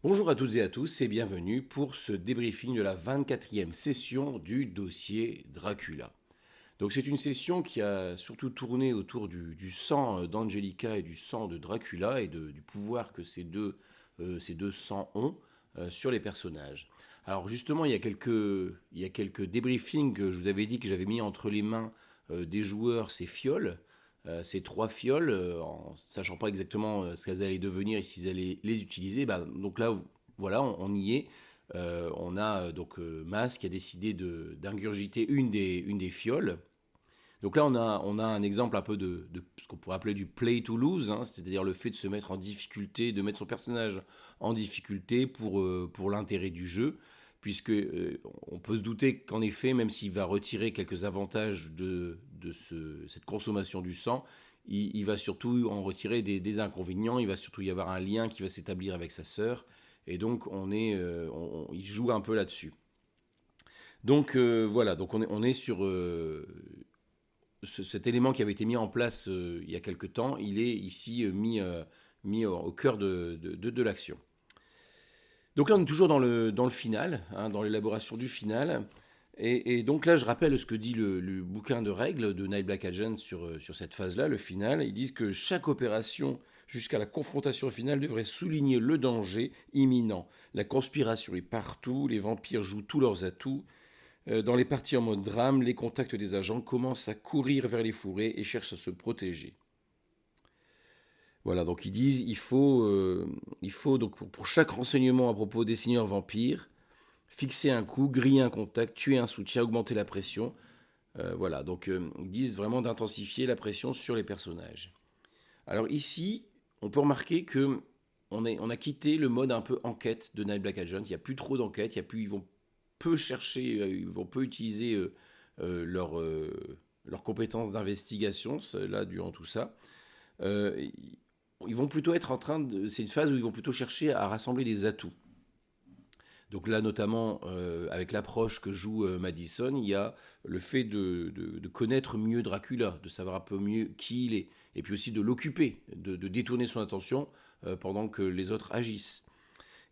Bonjour à toutes et à tous et bienvenue pour ce débriefing de la 24e session du dossier Dracula. Donc c'est une session qui a surtout tourné autour du sang d'Angelica et du sang de Dracula et du pouvoir que ces deux sangs ont sur les personnages. Alors justement, il y a quelques débriefings que je vous avais dit que j'avais mis entre les mains des joueurs ces fioles, ces trois fioles, en sachant pas exactement ce qu'elles allaient devenir et s'ils allaient les utiliser. Donc là, voilà, on y est. On a donc Mas qui a décidé d'ingurgiter une des fioles. Donc là, on a un exemple un peu de ce qu'on pourrait appeler du play to lose, hein, c'est-à-dire le fait de se mettre en difficulté, de mettre son personnage en difficulté pour l'intérêt du jeu, puisque on peut se douter qu'en effet, même s'il va retirer quelques avantages de cette consommation du sang, il va surtout en retirer des inconvénients, il va surtout y avoir un lien qui va s'établir avec sa sœur, et donc il joue un peu là-dessus. Donc voilà, donc on est sur cet élément qui avait été mis en place il y a quelque temps, il est ici mis au cœur de l'action. Donc là, on est toujours dans le final, hein, dans l'élaboration du final. Et donc là, je rappelle ce que dit le bouquin de règles de Night Black Agent sur cette phase-là, le final. Ils disent que chaque opération jusqu'à la confrontation finale devrait souligner le danger imminent. La conspiration est partout, les vampires jouent tous leurs atouts. Dans les parties en mode drame, les contacts des agents commencent à courir vers les fourrés et cherchent à se protéger. Voilà, donc ils disent il faut donc pour chaque renseignement à propos des seigneurs vampires, fixer un coup, griller un contact, tuer un soutien, augmenter la pression. Voilà, donc ils disent vraiment d'intensifier la pression sur les personnages. Alors ici, on peut remarquer que on a quitté le mode un peu enquête de Night Black Agent. Il n'y a plus trop d'enquête, ils vont peu chercher, ils vont peu utiliser leurs compétences d'investigation là durant tout ça. Euh, ils vont plutôt être en train de, c'est une phase où ils vont plutôt chercher à rassembler des atouts. Donc là, notamment, avec l'approche que joue Madison, il y a le fait de connaître mieux Dracula, de savoir un peu mieux qui il est, et puis aussi de l'occuper, de détourner son attention pendant que les autres agissent.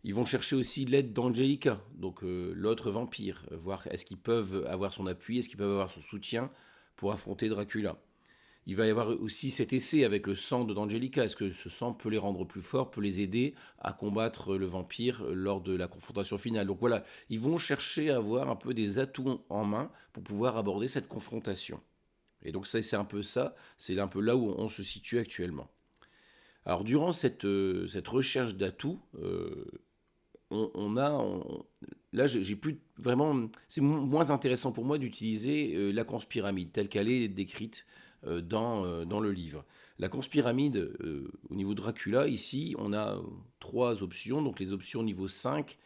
Ils vont chercher aussi l'aide d'Angelica, donc l'autre vampire, voir est-ce qu'ils peuvent avoir son appui, est-ce qu'ils peuvent avoir son soutien pour affronter Dracula. Il va y avoir aussi cet essai avec le sang d'Angelica. Est-ce que ce sang peut les rendre plus forts, peut les aider à combattre le vampire lors de la confrontation finale. Donc voilà, ils vont chercher à avoir un peu des atouts en main pour pouvoir aborder cette confrontation. Et donc ça, c'est un peu ça, c'est un peu là où on se situe actuellement. Alors durant cette recherche d'atouts, on a, là j'ai plus vraiment, c'est moins intéressant pour moi d'utiliser la conspiramide telle qu'elle est décrite dans le livre. La conspiramide, au niveau de Dracula, ici, on a trois options. Donc les options niveau 5,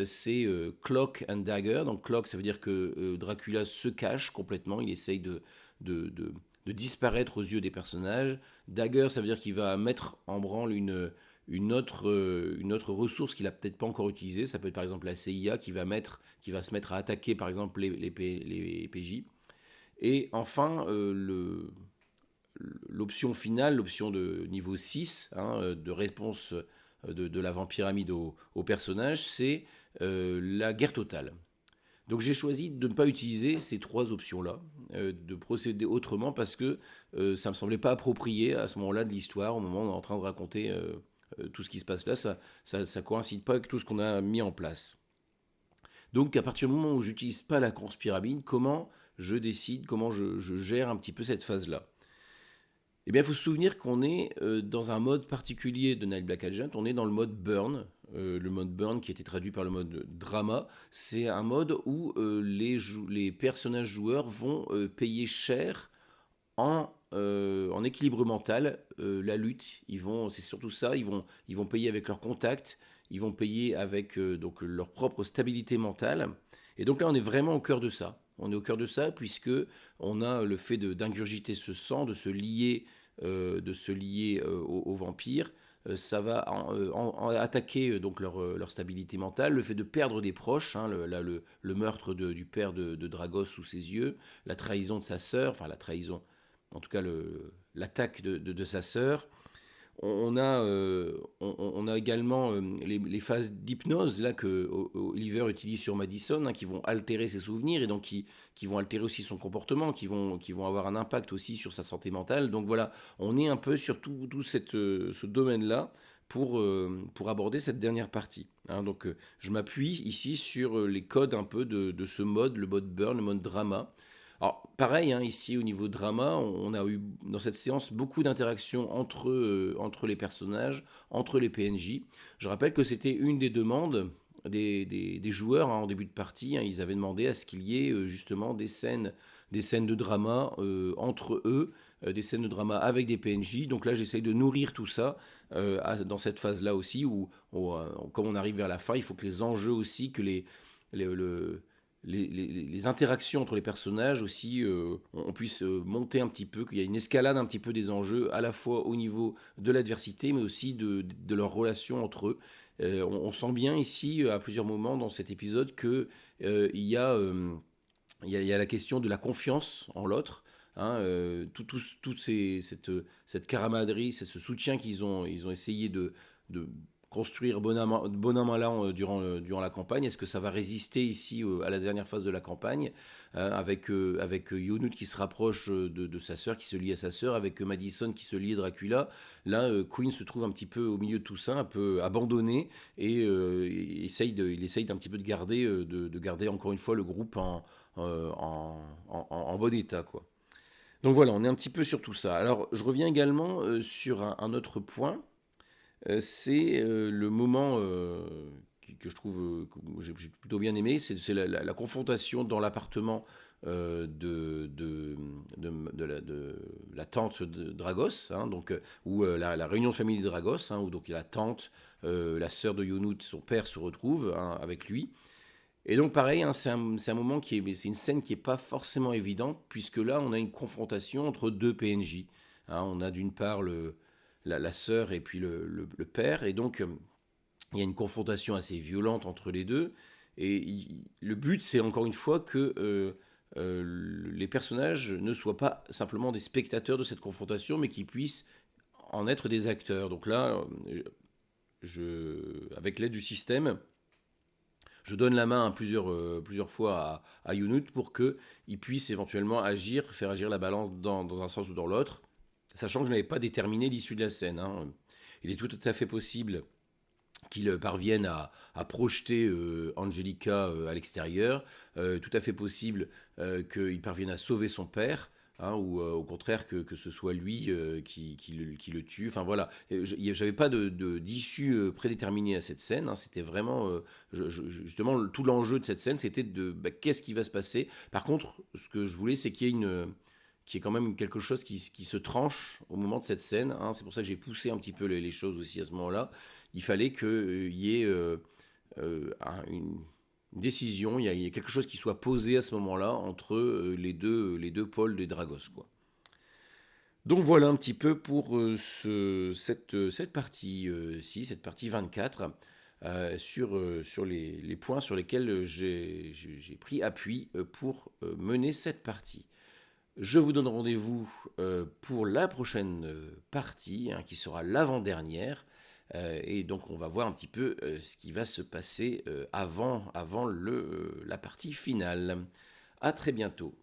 c'est Cloak and Dagger. Donc Cloak, ça veut dire que Dracula se cache complètement, il essaye de, de- de disparaître aux yeux des personnages. Dagger, ça veut dire qu'il va mettre en branle une autre ressource qu'il a peut-être pas encore utilisée. Ça peut être par exemple la CIA qui va se mettre à attaquer par exemple les PJ. Et enfin, l'option finale, l'option de niveau 6, hein, de réponse de la vampiramide au personnage, c'est la guerre totale. Donc j'ai choisi de ne pas utiliser ces trois options-là, de procéder autrement parce que ça ne me semblait pas approprié à ce moment-là de l'histoire, au moment où on est en train de raconter tout ce qui se passe là, ça coïncide pas avec tout ce qu'on a mis en place. Donc à partir du moment où j'utilise pas la conspiramine, comment je décide, comment je gère un petit peu cette phase-là. Eh bien, il faut se souvenir qu'on est dans un mode particulier de Night Black Agent. On est dans le mode burn. Le mode burn qui a été traduit par le mode drama. C'est un mode où les personnages joueurs vont payer cher en équilibre mental la lutte. C'est surtout ça. Ils vont payer avec leurs contacts. Ils vont payer avec donc leur propre stabilité mentale. Et donc là, on est vraiment au cœur de ça. On est au cœur de ça puisque on a le fait d'ingurgiter ce sang, de se lier aux vampires. Ça va attaquer donc leur stabilité mentale, le fait de perdre des proches, hein, le meurtre du père de Dragos sous ses yeux, la trahison de sa sœur, enfin la trahison, en tout cas l'attaque de sa sœur, on a également les phases d'hypnose là que Oliver utilise sur Madison, hein, qui vont altérer ses souvenirs et donc qui vont altérer aussi son comportement, qui vont avoir un impact aussi sur sa santé mentale. Donc voilà, on est un peu sur tout ce domaine-là pour aborder cette dernière partie, hein. Donc je m'appuie ici sur les codes un peu de ce mode, le mode burn, le mode drama. Alors, pareil, hein, ici au niveau drama, on a eu dans cette séance beaucoup d'interactions entre les personnages, entre les PNJ. Je rappelle que c'était une des demandes des joueurs, hein, en début de partie, hein. Ils avaient demandé à ce qu'il y ait justement des scènes de drama entre eux, des scènes de drama avec des PNJ. Donc là, j'essaye de nourrir tout ça dans cette phase-là aussi, comme on arrive vers la fin, il faut que les enjeux aussi, que les, le- les interactions entre les personnages aussi, on puisse monter un petit peu, qu'il y ait une escalade un petit peu des enjeux, à la fois au niveau de l'adversité, mais aussi de leurs relations entre eux. On sent bien ici, à plusieurs moments dans cet épisode, que il y a la question de la confiance en l'autre. Hein, cette camaraderie, c'est ce soutien ils ont essayé de construire bon an mal an durant la campagne. Est-ce que ça va résister ici à la dernière phase de la campagne, avec Yonut qui se rapproche de sa sœur, qui se lie à sa sœur, avec Madison qui se lie à Dracula. Là, Queen se trouve un petit peu au milieu de tout ça, un peu abandonné, et il essaye d'un petit peu de garder encore une fois le groupe en bon état, quoi. Donc voilà, on est un petit peu sur tout ça. Alors, je reviens également sur un autre point. C'est le moment que je trouve que j'ai plutôt bien aimé, c'est la confrontation dans l'appartement de la tante de Dragos, hein, donc, où la réunion de famille de Dragos, hein, où donc la tante, la sœur de Yonut, son père se retrouve, hein, avec lui. Et donc pareil, hein, c'est un moment c'est une scène qui est pas forcément évidente, puisque là on a une confrontation entre deux PNJ, hein. On a d'une part la sœur et puis le père, et donc il y a une confrontation assez violente entre les deux. Et le but, c'est encore une fois que les personnages ne soient pas simplement des spectateurs de cette confrontation, mais qu'ils puissent en être des acteurs. Donc là, avec l'aide du système, je donne la main plusieurs fois à Younut pour qu'il puisse éventuellement faire agir la balance dans un sens ou dans l'autre, sachant que je n'avais pas déterminé l'issue de la scène, hein. Il est tout à fait possible qu'il parvienne à projeter Angelica à l'extérieur, tout à fait possible qu'il parvienne à sauver son père, hein, ou au contraire que ce soit lui qui le tue. Enfin voilà, j'avais pas d'issue prédéterminée à cette scène, hein. C'était vraiment, justement, tout l'enjeu de cette scène, c'était qu'est-ce qui va se passer. Par contre, ce que je voulais, c'est qu'il y ait quand même quelque chose qui se tranche au moment de cette scène, hein. C'est pour ça que j'ai poussé un petit peu les choses aussi à ce moment-là. Il fallait qu'il y ait une décision, il y a quelque chose qui soit posé à ce moment-là entre les deux pôles des Dragos, quoi. Donc voilà un petit peu pour cette partie-ci, cette partie 24, sur les points sur lesquels j'ai pris appui pour mener cette partie. Je vous donne rendez-vous pour la prochaine partie, hein, qui sera l'avant-dernière. Et donc on va voir un petit peu ce qui va se passer avant la partie finale. À très bientôt.